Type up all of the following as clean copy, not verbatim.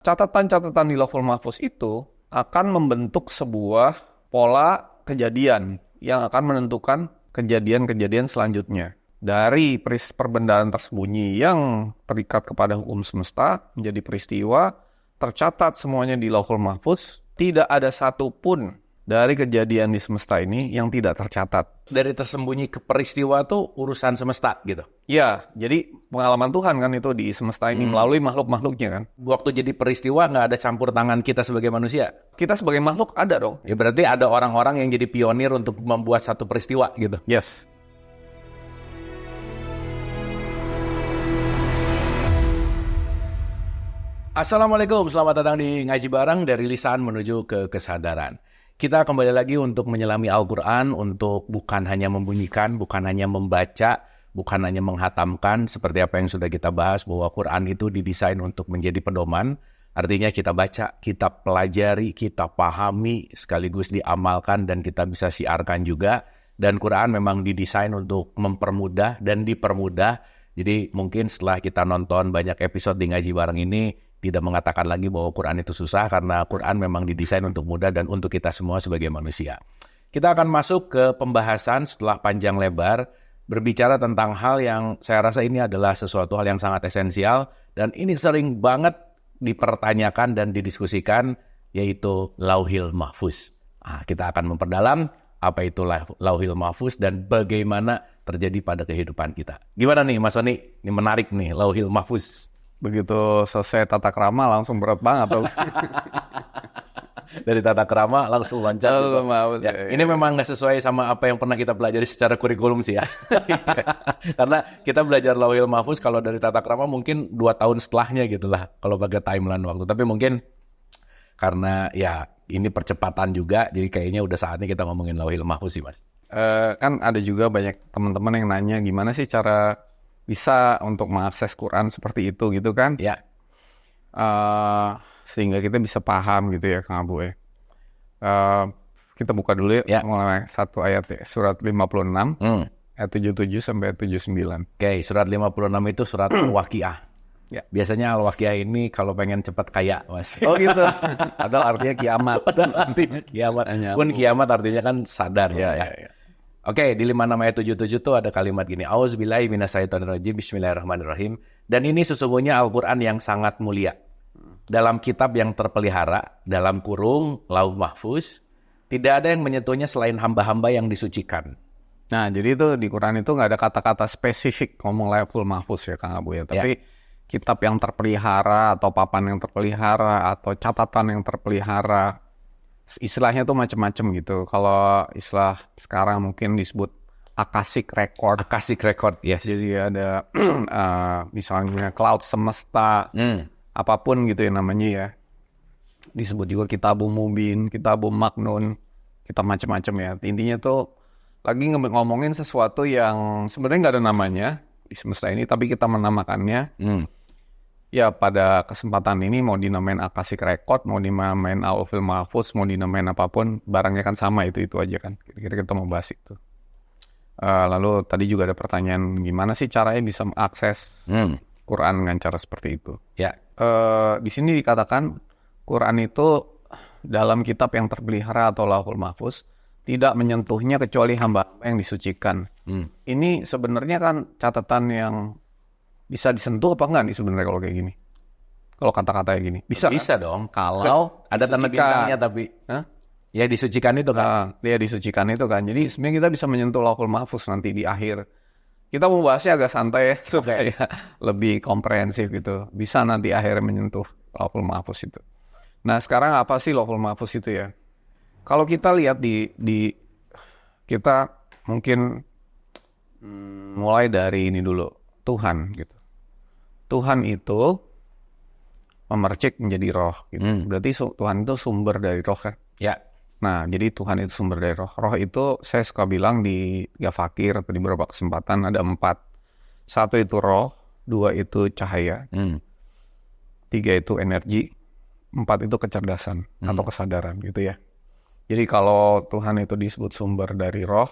Catatan-catatan di Lauhul Mahfuz itu akan membentuk sebuah pola kejadian yang akan menentukan kejadian-kejadian selanjutnya. Dari perbendaan tersembunyi yang terikat kepada hukum semesta menjadi peristiwa, tercatat semuanya di Lauhul Mahfuz, tidak ada satupun dari kejadian di semesta ini yang tidak tercatat. Dari tersembunyi ke peristiwa tuh urusan semesta gitu. Ya, jadi pengalaman Tuhan kan itu di semesta ini melalui makhluk-makhluknya kan. Waktu jadi peristiwa nggak ada campur tangan kita sebagai manusia. Kita sebagai makhluk ada dong. Ya berarti ada orang-orang yang jadi pionir untuk membuat satu peristiwa gitu. Yes. Assalamualaikum, selamat datang di Ngaji Bareng dari Lisan Menuju ke Kesadaran. Kita kembali lagi untuk menyelami Al-Quran, untuk bukan hanya membunyikan, bukan hanya membaca, bukan hanya menghatamkan, seperti apa yang sudah kita bahas, bahwa Quran itu didesain untuk menjadi pedoman. Artinya kita baca, kita pelajari, kita pahami, sekaligus diamalkan dan kita bisa siarkan juga. Dan Quran memang didesain untuk mempermudah dan dipermudah. Jadi mungkin setelah kita nonton banyak episode di Ngaji Bareng ini, tidak mengatakan lagi bahwa Quran itu susah, karena Quran memang didesain untuk mudah dan untuk kita semua sebagai manusia. Kita akan masuk ke pembahasan setelah panjang lebar, berbicara tentang hal yang saya rasa ini adalah sesuatu hal yang sangat esensial, dan ini sering banget dipertanyakan dan didiskusikan, yaitu Lauhil Mahfuz. Kita akan memperdalam apa itu Lauhil Mahfuz dan bagaimana terjadi pada kehidupan kita. Gimana nih Mas Soni? Ini menarik nih, Lauhil Mahfuz. Begitu selesai tata krama langsung berat banget tuh. Dari tata krama langsung loncat. Ya, ini memang nggak sesuai sama apa yang pernah kita pelajari secara kurikulum sih ya. Karena kita belajar Lauhil Mahfuz kalau dari tata krama mungkin 2 tahun setelahnya gitu lah, kalau pakai timeline waktu. Tapi mungkin karena ya ini percepatan juga, jadi kayaknya udah saatnya kita ngomongin Lauhil Mahfuz sih Mas. Kan ada juga banyak teman-teman yang nanya gimana sih cara bisa untuk mengakses Quran seperti itu gitu kan? Ya. Sehingga kita bisa paham gitu ya Kang Abu ya. Kita buka dulu ya, mulai satu ayat ya, surat 56 ayat 77 sampai 79. Oke, surat 56 itu surat Al-Waqiah. Ya. Biasanya Al-Waqiah ini kalau pengen cepat kaya, Mas. Oh gitu. Padahal artinya kiamat. Padahal artinya kiamat. Pun kiamat artinya kan sadar. Ya. Oke, di 56 ayat 77 tuh ada kalimat gini. Auzubillahi minasyaitonirrajim, bismillahirrahmanirrahim. Dan ini sesungguhnya Al-Quran yang sangat mulia. Dalam kitab yang terpelihara, dalam kurung, Lauh Mahfuz, tidak ada yang menyentuhnya selain hamba-hamba yang disucikan. Nah, jadi itu di Quran itu nggak ada kata-kata spesifik ngomong Lauhul Mahfuz ya Kang Abu ya. Tapi kitab yang terpelihara, atau papan yang terpelihara, atau catatan yang terpelihara, istilahnya tuh macam-macam gitu. Kalau istilah sekarang mungkin disebut Akashic Record. Akashic Record, yes. Jadi ada misalnya cloud semesta, apapun gitu ya namanya ya. Disebut juga Kitabum Mubin, Kitabum Maknun, kita macam-macam ya. Intinya tuh lagi ngomongin sesuatu yang sebenarnya nggak ada namanya di semesta ini, tapi kita menamakannya. Ya pada kesempatan ini mau dinamain Akashic Record, mau dinamain Lauhul Mahfuz, mau dinamain apapun, barangnya kan sama, itu aja kan. Kira-kira kita mau bahas itu. Lalu tadi juga ada pertanyaan, gimana sih caranya bisa mengakses Quran dengan cara seperti itu? Ya. Di sini dikatakan Quran itu dalam kitab yang terpelihara atau Lauhul Mahfuz tidak menyentuhnya kecuali hamba yang disucikan. Ini sebenarnya kan catatan yang bisa disentuh apa enggak nih sebenarnya kalau kayak gini? Kalau kata-kata kayak gini. Bisa kan? Dong. Kalau ada tanda bintangnya tapi. Ya disucikan itu kan. Ya disucikan itu kan. Jadi sebenarnya kita bisa menyentuh Lauhul Mahfuz nanti di akhir. Kita mau bahasnya agak santai ya, supaya lebih komprehensif gitu. Bisa nanti akhirnya menyentuh Lauhul Mahfuz itu. Nah sekarang apa sih Lauhul Mahfuz itu ya? Kalau kita lihat di kita mungkin mulai dari ini dulu. Tuhan gitu. Tuhan itu memercik menjadi roh gitu. Berarti Tuhan itu sumber dari roh kan? Ya. Nah, jadi Tuhan itu sumber dari roh. Roh itu saya suka bilang di Gafakir atau di beberapa kesempatan ada 4. 1 itu roh, 2 itu cahaya, 3 itu energi, 4 itu kecerdasan atau kesadaran gitu ya. Jadi kalau Tuhan itu disebut sumber dari roh,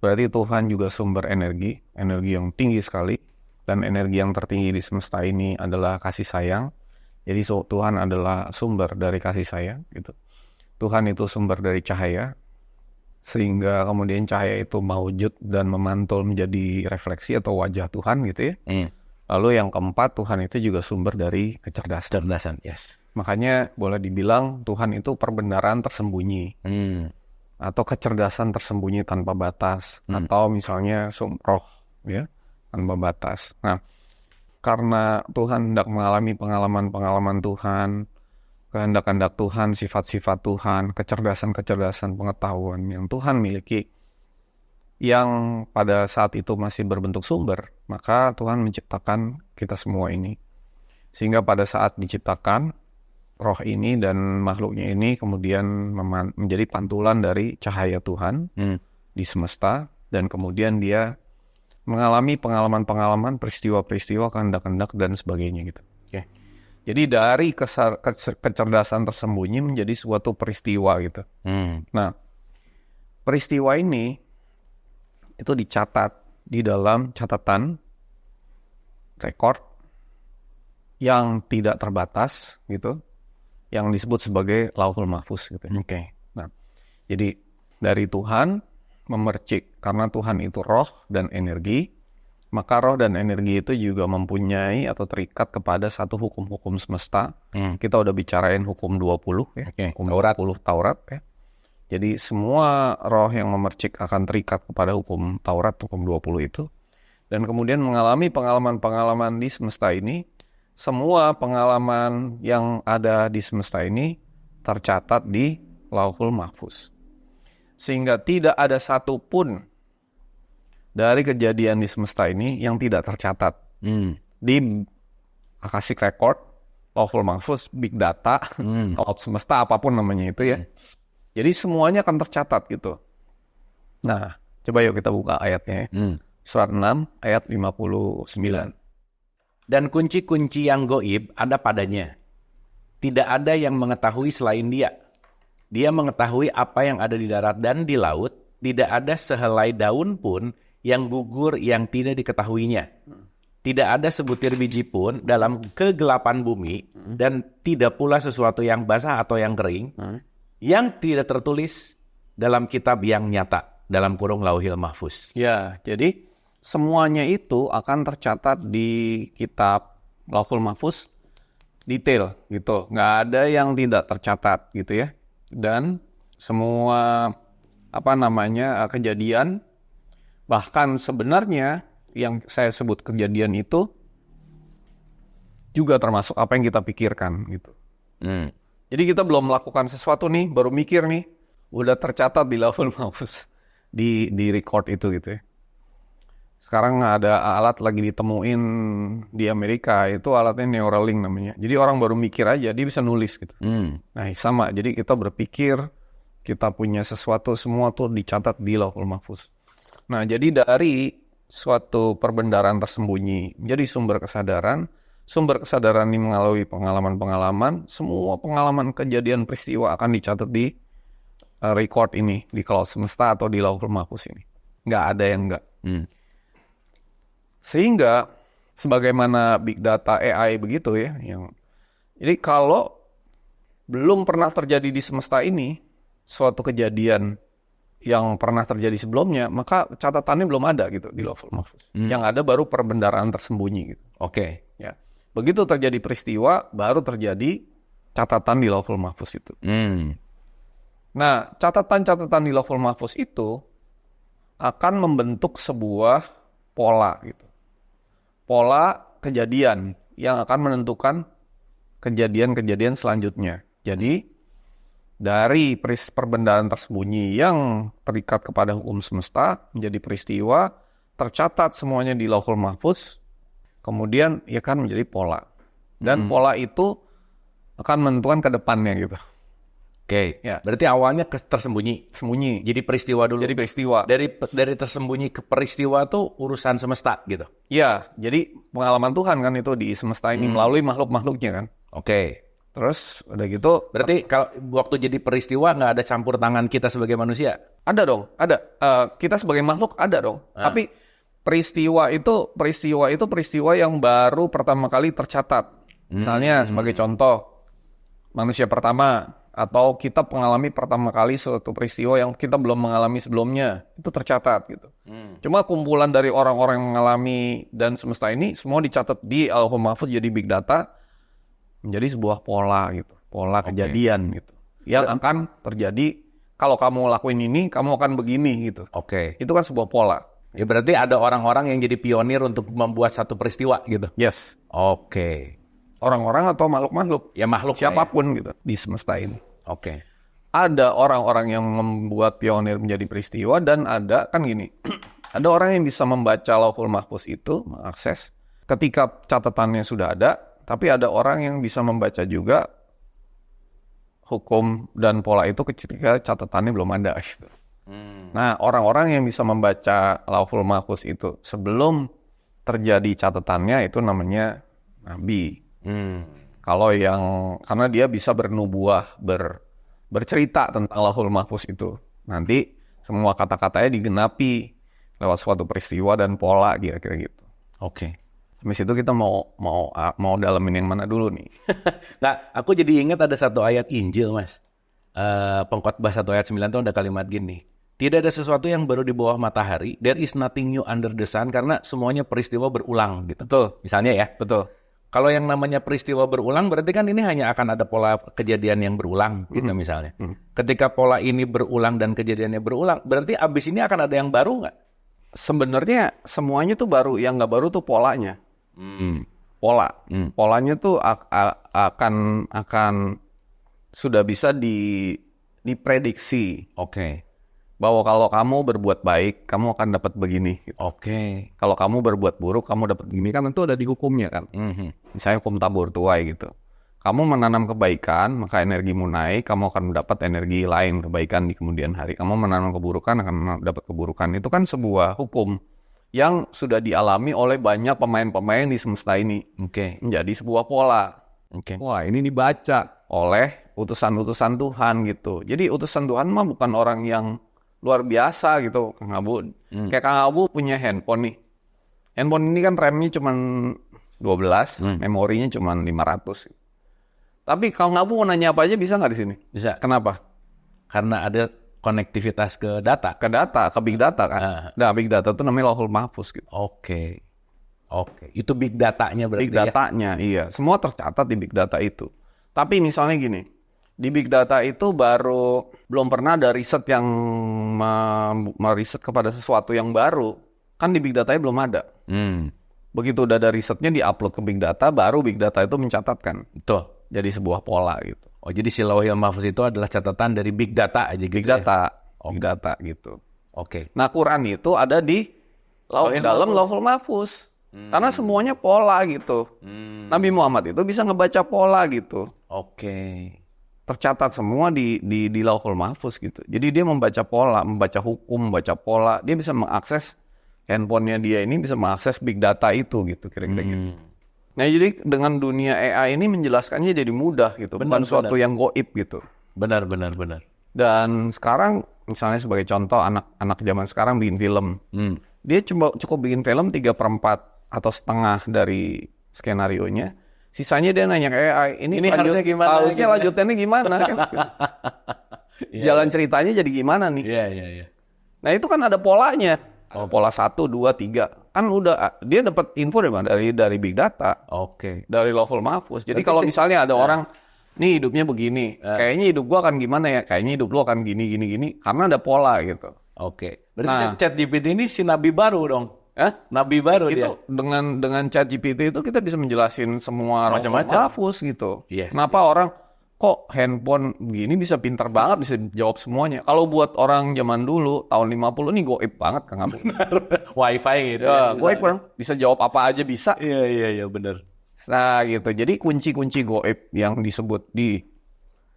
berarti Tuhan juga sumber energi yang tinggi sekali. Dan energi yang tertinggi di semesta ini adalah kasih sayang. Jadi Tuhan adalah sumber dari kasih sayang gitu. Tuhan itu sumber dari cahaya, sehingga kemudian cahaya itu mewujud dan memantul menjadi refleksi atau wajah Tuhan gitu ya. Lalu yang keempat, Tuhan itu juga sumber dari kecerdasan. Kecerdasan, yes. Makanya boleh dibilang Tuhan itu perbenaran tersembunyi. Atau kecerdasan tersembunyi tanpa batas. Atau misalnya roh ya, tanpa batas. Nah, karena Tuhan hendak mengalami pengalaman-pengalaman Tuhan, kehendak-kehendak Tuhan, sifat-sifat Tuhan, kecerdasan-kecerdasan pengetahuan yang Tuhan miliki, yang pada saat itu masih berbentuk sumber, maka Tuhan menciptakan kita semua ini. Sehingga pada saat diciptakan, roh ini dan makhluknya ini kemudian menjadi pantulan dari cahaya Tuhan di semesta, dan kemudian dia mengalami pengalaman-pengalaman, peristiwa-peristiwa, kehendak-kehendak, dan sebagainya gitu. Okay. Jadi dari kecerdasan tersembunyi menjadi suatu peristiwa gitu. Nah, peristiwa ini itu dicatat di dalam catatan rekor yang tidak terbatas gitu, yang disebut sebagai Lauhul Mahfuz gitu. Oke. Nah, jadi dari Tuhan memercik, karena Tuhan itu roh dan energi, maka roh dan energi itu juga mempunyai atau terikat kepada satu hukum-hukum semesta. Kita udah bicarain hukum 20 ya, hukum Taurat. 20 Taurat ya. Jadi semua roh yang memercik akan terikat kepada hukum Taurat, hukum 20 itu. Dan kemudian mengalami pengalaman-pengalaman di semesta ini. Semua pengalaman yang ada di semesta ini tercatat di Lauhul Mahfuz. Sehingga tidak ada satupun dari kejadian di semesta ini yang tidak tercatat. Di Akashic Record, Lauhul Mahfuz, Big Data, Cloud Semesta, apapun namanya itu ya. Jadi semuanya akan tercatat gitu. Nah, coba yuk kita buka ayatnya ya. Surat 6 ayat 59. Dan kunci-kunci yang goib ada padanya. Tidak ada yang mengetahui selain dia. Dia mengetahui apa yang ada di darat dan di laut. Tidak ada sehelai daun pun yang gugur yang tidak diketahuinya. Tidak ada sebutir biji pun dalam kegelapan bumi. Dan tidak pula sesuatu yang basah atau yang kering. Yang tidak tertulis dalam kitab yang nyata. Dalam kurung Lauhil Mahfuz. Ya, jadi semuanya itu akan tercatat di kitab Lauhul Mahfuz detail gitu. Nggak ada yang tidak tercatat gitu ya. Dan semua kejadian, bahkan sebenarnya yang saya sebut kejadian itu juga termasuk apa yang kita pikirkan gitu. Jadi kita belum melakukan sesuatu nih, baru mikir nih, udah tercatat di Lauhul Mahfuz, di record itu gitu ya. Sekarang ada alat lagi ditemuin di Amerika, itu alatnya Neuralink namanya. Jadi orang baru mikir aja, dia bisa nulis gitu. Nah sama, jadi kita berpikir, kita punya sesuatu, semua tuh dicatat di Lauhul Mahfuz. Nah jadi dari suatu perbendaharaan tersembunyi menjadi sumber kesadaran ini melalui pengalaman-pengalaman, semua pengalaman kejadian peristiwa akan dicatat di record ini, di Cloud Semesta atau di Lauhul Mahfuz ini. Nggak ada yang nggak. Sehingga sebagaimana big data AI begitu ya, jadi kalau belum pernah terjadi di semesta ini suatu kejadian yang pernah terjadi sebelumnya, maka catatannya belum ada gitu di Lauhul Mahfuz. Yang ada baru perbendaharaan tersembunyi gitu. Oke. Ya. Begitu terjadi peristiwa, baru terjadi catatan di Lauhul Mahfuz itu. Nah, catatan-catatan di Lauhul Mahfuz itu akan membentuk sebuah pola gitu. Pola kejadian yang akan menentukan kejadian-kejadian selanjutnya. Jadi dari perbendaharaan tersembunyi yang terikat kepada hukum semesta menjadi peristiwa, tercatat semuanya di Lauhul Mahfuz, kemudian ia akan menjadi pola. Dan pola itu akan menentukan ke depannya gitu. Oke, Ya. Berarti awalnya tersembunyi. Sembunyi. Jadi peristiwa dulu. Jadi peristiwa. Dari tersembunyi ke peristiwa tuh urusan semesta gitu. Ya, jadi pengalaman Tuhan kan itu di semesta ini melalui makhluk-makhluknya kan. Oke. Terus udah gitu, Berarti kalau waktu jadi peristiwa nggak ada campur tangan kita sebagai manusia? ada dong, ada. Kita sebagai makhluk ada dong. Tapi peristiwa itu peristiwa yang baru pertama kali tercatat Misalnya sebagai contoh, manusia pertama atau kita mengalami pertama kali suatu peristiwa yang kita belum mengalami sebelumnya, itu tercatat gitu. Cuma kumpulan dari orang-orang yang mengalami dan semesta ini semua dicatat di Lauhul Mahfuz jadi big data, menjadi sebuah pola gitu, pola kejadian gitu. Yang akan terjadi kalau kamu lakuin ini, kamu akan begini gitu. Itu kan sebuah pola. Ya berarti ada orang-orang yang jadi pionir untuk membuat satu peristiwa gitu. Yes. Orang-orang atau makhluk-makhluk. Ya makhluk siapapun gitu di semesta ini. Ada orang-orang yang membuat pionir menjadi peristiwa dan ada kan gini. Ada orang yang bisa membaca Lauhul Mahfuz itu, mengakses ketika catatannya sudah ada, tapi ada orang yang bisa membaca juga hukum dan pola itu ketika catatannya belum ada gitu. Nah, orang-orang yang bisa membaca Lauhul Mahfuz itu sebelum terjadi catatannya itu namanya nabi. Kalau karena dia bisa bernubuah, bercerita tentang Lauhul Mahfuz itu. Nanti semua kata-katanya digenapi lewat suatu peristiwa dan pola kira-kira gitu. Habis itu kita mau dalamin yang mana dulu nih? Nah, aku jadi ingat ada satu ayat Injil, Mas. Pengkhotbah 1 ayat 9 itu ada kalimat gini. Tidak ada sesuatu yang baru di bawah matahari. There is nothing new under the sun. Karena semuanya peristiwa berulang gitu. Betul. Misalnya ya. Betul. Kalau yang namanya peristiwa berulang berarti kan ini hanya akan ada pola kejadian yang berulang gitu misalnya. Ketika pola ini berulang dan kejadiannya berulang, berarti abis ini akan ada yang baru nggak? Sebenarnya semuanya tuh baru. Yang nggak baru tuh polanya. Pola. Polanya tuh akan sudah bisa diprediksi. Bahwa kalau kamu berbuat baik, kamu akan dapat begini. Gitu. Kalau kamu berbuat buruk, kamu dapat begini kan itu ada di hukumnya kan. Misalnya hukum tabur tuai gitu. Kamu menanam kebaikan, maka energimu naik, kamu akan mendapat energi lain kebaikan di kemudian hari. Kamu menanam keburukan, akan dapat keburukan. Itu kan sebuah hukum yang sudah dialami oleh banyak pemain-pemain di semesta ini. Menjadi sebuah pola. Wah, ini dibaca oleh utusan-utusan Tuhan gitu. Jadi utusan Tuhan mah bukan orang yang luar biasa gitu, Kang Abu. Kayak Kang Abu punya handphone nih. Handphone ini kan RAM-nya cuma 12, memorinya cuma 500. Tapi Kang Abu mau nanya apa aja bisa nggak di sini? Bisa. Kenapa? Karena ada konektivitas ke data. Ke big data kan. Nah, big data itu namanya Lauhul Mahfuz gitu. Itu big datanya berarti. Big datanya, iya. Semua tercatat di big data itu. Tapi misalnya gini, di big data itu belum pernah ada riset yang meriset kepada sesuatu yang baru. Kan di big datanya belum ada. Begitu udah ada risetnya diupload ke big data, baru big data itu mencatatkan. Betul. Jadi sebuah pola gitu. Jadi si Lauhul Mahfuz itu adalah catatan dari big data aja gitu. Big data. Big data gitu. Oke. Nah, Quran itu ada di dalam Lauhul Mahfuz. Karena semuanya pola gitu. Nabi Muhammad itu bisa ngebaca pola gitu. Oke. Tercatat semua di Lauhul Mahfuz gitu. Jadi dia membaca pola, membaca hukum, membaca pola. Dia bisa mengakses handphonenya dia ini bisa mengakses big data itu gitu kira-kira gitu. Nah, jadi dengan dunia AI ini menjelaskannya jadi mudah gitu. Bukan suatu yang goib gitu. Benar. Dan sekarang misalnya sebagai contoh anak zaman sekarang bikin film. Dia cukup bikin film 3/4 atau setengah dari skenarionya. Sisanya dia nanya ke AI, ini harusnya gimana? Harusnya lanjutannya gimana? Kan? Jalan ceritanya jadi gimana nih? Iya. Nah, itu kan ada polanya. Pola 1, 2, 3. Kan udah dia dapat info dari big data. Dari Lauhul Mahfuz. Jadi kalau misalnya ada orang nih hidupnya begini, kayaknya hidup gua akan gimana ya? Kayaknya hidup lu akan gini karena ada pola gitu. Berarti ChatGPT ini si nabi baru dong. Nabi baru itu dia. Dengan ChatGPT itu kita bisa menjelasin semua macam-macam Mahfuz gitu. Kenapa orang kok handphone begini bisa pintar banget bisa jawab semuanya. Kalau buat orang zaman dulu tahun 50 ini goib banget Kang Abu. Wi-Fi gitu. Ya, goib kan. Bisa jawab apa aja bisa. Iya benar. Nah, gitu. Jadi kunci-kunci goib yang disebut di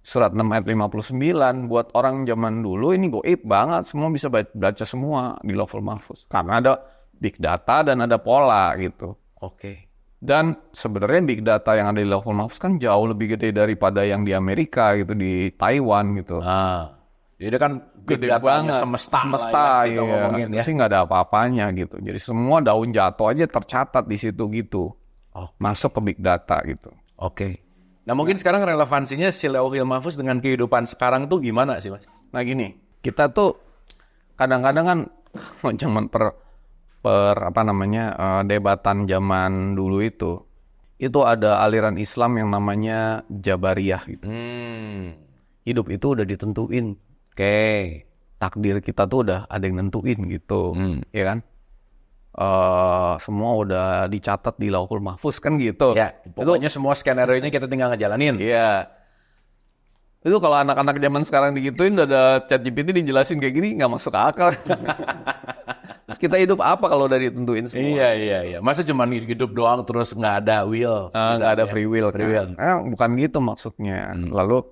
surat 6 ayat 59 buat orang zaman dulu ini goib banget. Semua bisa baca semua di Lauhul Mahfuz. Karena ada big data dan ada pola gitu. Dan sebenarnya big data yang ada di Lauhul Mahfuz kan jauh lebih gede daripada yang di Amerika gitu, di Taiwan gitu. Jadi kan Gede banget. Semesta ya, ngomongin ya. Sih nggak ada apa-apanya gitu. Jadi semua daun jatuh aja tercatat di situ gitu. Masuk ke big data gitu. Oke. Nah mungkin sekarang relevansinya si Lauhil Mahfuz dengan kehidupan sekarang tuh gimana sih Mas? Nah gini, kita tuh kadang-kadang kan zaman debatan zaman dulu itu ada aliran Islam yang namanya Jabariyah gitu. Hidup itu udah ditentuin. Oke. Takdir kita tuh udah ada yang nentuin gitu. Ya kan? Semua udah dicatat di Lauhul Mahfuz kan gitu. Ya, pokoknya semua skenario-nya kita tinggal ngejalanin. Iya. Itu kalau anak-anak zaman sekarang digituin udah ada ChatGPT dijelasin kayak gini nggak masuk akal. Terus kita hidup apa kalau udah ditentuin semua? Iya. Masa cuma hidup doang terus nggak ada will? Nggak ada free will. Bukan gitu maksudnya. Lalu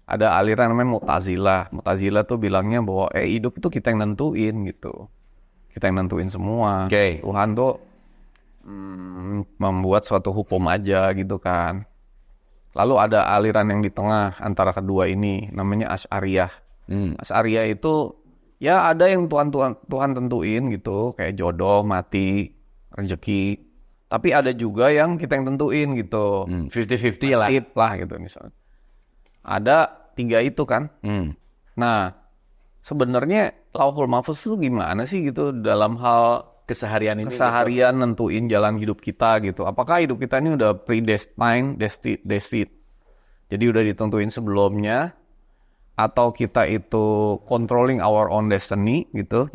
ada aliran namanya Mu'tazilah. Mu'tazilah tuh bilangnya bahwa hidup itu kita yang nentuin gitu. Kita yang nentuin semua. Okay. Tuhan tuh membuat suatu hukum aja gitu kan. Lalu ada aliran yang di tengah antara kedua ini namanya Asy'ariyah. Asy'ariyah itu ya ada yang Tuhan tentuin gitu, kayak jodoh, mati, rezeki. Tapi ada juga yang kita yang tentuin gitu. 50-50 lah. Nasib lah gitu misalnya. Ada 3 itu kan. Nah, sebenarnya Lauhul Mahfuz itu gimana sih gitu dalam hal Keseharian ini. keseharian nentuin jalan hidup kita gitu. Apakah hidup kita ini udah predestined, jadi udah ditentuin sebelumnya, atau kita itu controlling our own destiny gitu,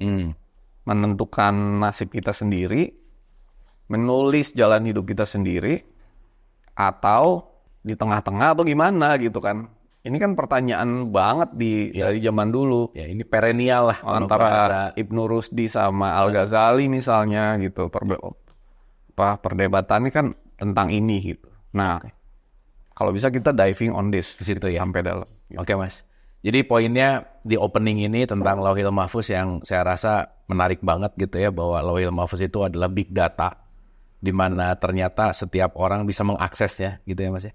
menentukan nasib kita sendiri, menulis jalan hidup kita sendiri, atau di tengah-tengah atau gimana gitu kan? Ini kan pertanyaan banget dari zaman dulu. Ya ini perennial lah. Antara Ibnu Rusdi sama Al-Ghazali misalnya gitu. Perdebatannya kan tentang ini gitu. Nah, kalau bisa kita diving on this ke situ ya. Sampai dalam. Gitu. Oke, Mas. Jadi poinnya di opening ini tentang Lauhil Mahfuz yang saya rasa menarik banget gitu ya, bahwa Lauhil Mahfuz itu adalah big data di mana ternyata setiap orang bisa mengaksesnya gitu ya, Mas ya.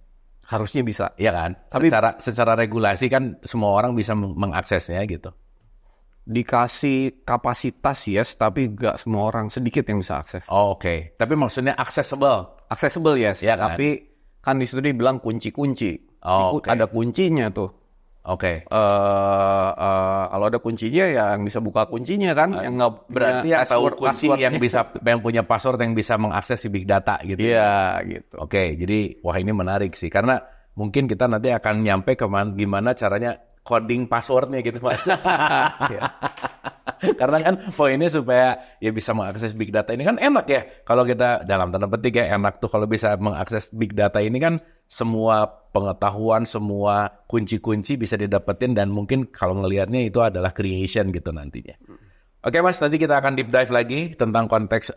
Harusnya bisa. Iya kan? Tapi secara regulasi kan semua orang bisa mengaksesnya gitu. Dikasih kapasitas yes, tapi nggak semua orang, sedikit yang bisa akses. Oh, oke. Tapi maksudnya accessible. Accessible yes, ya kan? Tapi kan di situ dibilang kunci-kunci. Ada kuncinya tuh. Oke. Kalau ada kuncinya ya yang bisa buka kuncinya kan, yang nggak berarti yang tahu kunci yang punya password yang bisa mengakses si big data gitu. Iya gitu. Oke, jadi wah ini menarik sih karena mungkin kita nanti akan nyampe ke gimana caranya coding passwordnya gitu Mas. Karena kan poinnya supaya ya bisa mengakses big data ini kan enak ya. Kalau kita dalam tanda petik ya enak tuh kalau bisa mengakses big data ini kan semua pengetahuan, semua kunci-kunci bisa didapetin dan mungkin kalau ngelihatnya itu adalah creation gitu nantinya. Oke Mas, nanti kita akan deep dive lagi tentang konteks,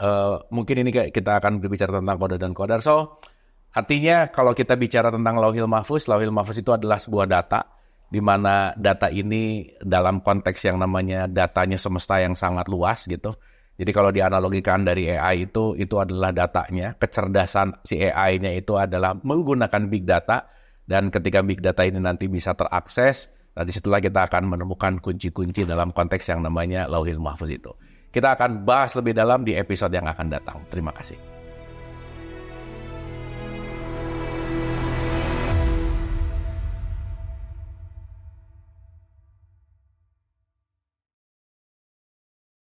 mungkin ini kita akan berbicara tentang kode dan kodar. So, artinya kalau kita bicara tentang Lauhil Mahfuz itu adalah sebuah data di mana data ini dalam konteks yang namanya datanya semesta yang sangat luas gitu. Jadi kalau dianalogikan dari AI itu adalah datanya, kecerdasan si AI-nya itu adalah menggunakan big data dan ketika big data ini nanti bisa terakses, nah disitulah kita akan menemukan kunci-kunci dalam konteks yang namanya Lauhil Mahfuz itu. Kita akan bahas lebih dalam di episode yang akan datang. Terima kasih.